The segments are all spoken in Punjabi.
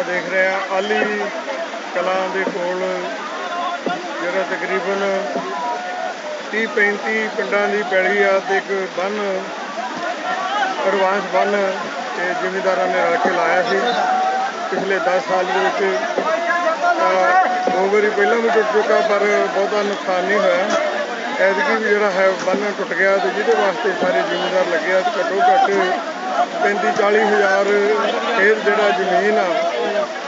ਆਪਾਂ ਦੇਖ ਰਹੇ ਹਾਂ ਆਲੀ ਕਲਾਂ ਦੇ ਕੋਲ ਜਿਹੜਾ ਤਕਰੀਬਨ 30-35 ਪਿੰਡਾਂ ਦੀ ਪੈਲੀ ਆ ਤੇ ਇੱਕ ਬੰਨ੍ਹ ਰਵਾਂਸ ਬੰਨ੍ਹ ਤੇ ਜ਼ਿਮੀਂਦਾਰਾਂ ਨੇ ਰਲ ਕੇ ਲਾਇਆ ਸੀ। ਪਿਛਲੇ 10 ਸਾਲ ਦੇ ਵਿੱਚ 2 ਵਾਰੀ ਪਹਿਲਾਂ ਵੀ ਟੁੱਟ ਚੁੱਕਾ ਪਰ ਬਹੁਤਾ ਨੁਕਸਾਨ ਨਹੀਂ ਹੋਇਆ। ਐਤਕੀ ਵੀ ਜਿਹੜਾ ਹੈ ਬੰਨ੍ਹ ਟੁੱਟ ਗਿਆ ਤੇ ਜਿਹਦੇ ਵਾਸਤੇ ਸਾਰੇ ਜ਼ਿਮੀਂਦਾਰ ਲੱਗੇ ਆ। ਘੱਟੋ ਘੱਟ 35-40 ਹਜ਼ਾਰ ਖੇਤ ਜਿਹੜਾ ਜ਼ਮੀਨ ਆ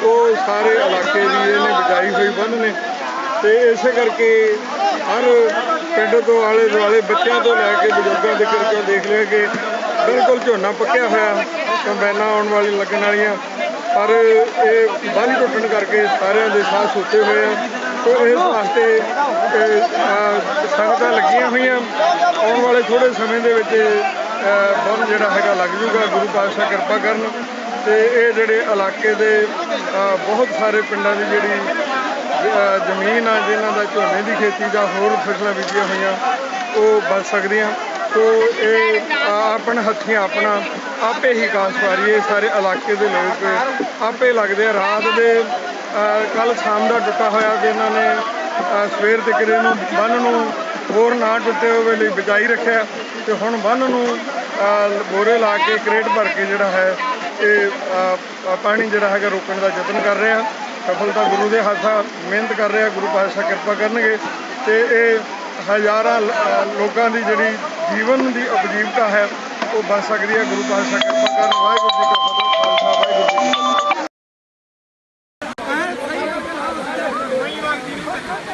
ਉਹ ਸਾਰੇ ਇਲਾਕੇ ਦੀ ਇਹਨੇ ਬਚਾਈ ਹੋਈ ਬੰਨ੍ਹ ਨੇ ਤੇ ਇਸੇ ਕਰਕੇ ਹਰ ਪਿੰਡ ਤੋਂ ਆਲੇ ਦੁਆਲੇ ਬੱਚਿਆਂ ਤੋਂ ਲੈ ਕੇ ਬਜ਼ੁਰਗਾਂ ਦੇ ਕਰਕੇ ਦੇਖ ਲਿਆ ਕਿ ਬਿਲਕੁਲ ਝੋਨਾ ਪੱਕਿਆ ਹੋਇਆ, ਕੰਬਾਈਨਾਂ ਆਉਣ ਵਾਲੀ ਲੱਗਣ ਵਾਲੀਆਂ, ਪਰ ਇਹ ਬੰਨ੍ਹ ਟੁੱਟਣ ਕਰਕੇ ਸਾਰਿਆਂ ਦੇ ਸਾਹ ਸੁੱਤੇ ਹੋਏ ਆ। ਸੋ ਇਸ ਵਾਸਤੇ ਸੰਗਤਾਂ ਲੱਗੀਆਂ ਹੋਈਆਂ। ਆਉਣ ਵਾਲੇ ਥੋੜ੍ਹੇ ਸਮੇਂ ਦੇ ਵਿੱਚ ਬੰਨ੍ਹ ਜਿਹੜਾ ਹੈਗਾ ਲੱਗ ਜੂਗਾ, ਗੁਰੂ ਪਾਤਸ਼ਾਹ ਕਿਰਪਾ ਕਰਨ ਤੇ ਇਹ ਜਿਹੜੇ ਇਲਾਕੇ ਦੇ ਬਹੁਤ ਸਾਰੇ ਪਿੰਡਾਂ ਦੀ ਜਿਹੜੀ ਜ਼ਮੀਨ ਆ ਜਿਨ੍ਹਾਂ ਦਾ ਝੋਨੇ ਦੀ ਖੇਤੀ ਜਾਂ ਹੋਰ ਫਸਲਾਂ ਬੀਜੀਆਂ ਹੋਈਆਂ ਉਹ ਬਚ ਸਕਦੀਆਂ। ਸੋ ਇਹ ਆਪਣੇ ਹੱਥੀਂ ਆਪਣਾ ਆਪੇ ਹੀ ਕਾਸ਼ਤਕਾਰੀ ਇਹ ਸਾਰੇ ਇਲਾਕੇ ਦੇ ਲੋਕ ਆਪੇ ਲੱਗਦੇ ਆ। ਰਾਤ ਦੇ ਕੱਲ੍ਹ ਸ਼ਾਮ ਦਾ ਟੁੱਟਾ ਹੋਇਆ ਤੇ ਇਹਨਾਂ ਨੇ ਸਵੇਰ ਤੱਕ ਇਹਨੂੰ ਬੰਨ੍ਹ ਨੂੰ ਹੋਰ ਨਾ ਟੁੱਟੇ ਹੋਵੇ ਲਈ ਬਚਾਈ ਰੱਖਿਆ ਤੇ ਹੁਣ ਬੰਨ੍ਹ ਨੂੰ ਬੋਰੇ ਲਾ ਕੇ ਕਰੇਟ ਭਰ ਕੇ ਜਿਹੜਾ ਹੈ ਇਹ ਪਾਣੀ ਜਿਹੜਾ ਹੈਗਾ ਰੋਕਣ ਦਾ ਯਤਨ ਕਰ ਰਿਹਾ। ਸਫਲਤਾ ਗੁਰੂ ਦੇ ਹੱਥ ਆ, ਮਿਹਨਤ ਕਰ ਰਿਹਾ, ਗੁਰੂ ਪਾਤਸ਼ਾਹ ਕਿਰਪਾ ਕਰਨਗੇ ਤੇ ਇਹ ਹਜ਼ਾਰਾਂ ਲੋਕਾਂ ਦੀ ਜਿਹੜੀ ਜੀਵਨ ਦੀ ਉਪਜੀਵਿਕਾ ਹੈ ਉਹ ਬਣ ਸਕਦੀ ਹੈ। ਗੁਰੂ ਪਾਤਸ਼ਾਹ ਕਿਰਪਾ ਕਰਨ। ਵਾਹਿਗੁਰੂ ਜੀ ਕਾ ਖਾਲਸਾ, ਵਾਹਿਗੁਰੂ ਜੀ ਕੀ ਫਤਿਹ।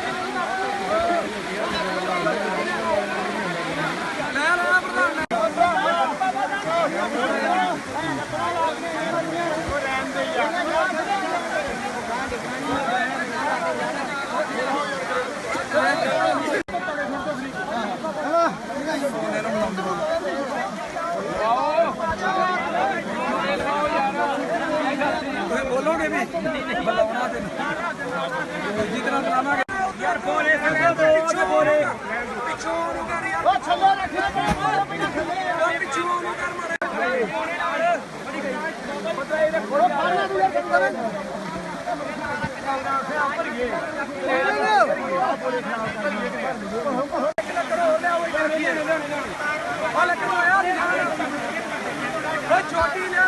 बोलोगे भी बुलाना जितना बुलावांगे यार बोले पिछू बोले पिछू कर यार ओ छल्लो रख पिछू कर मारे थोड़ा पारना दूर कर छोटी ले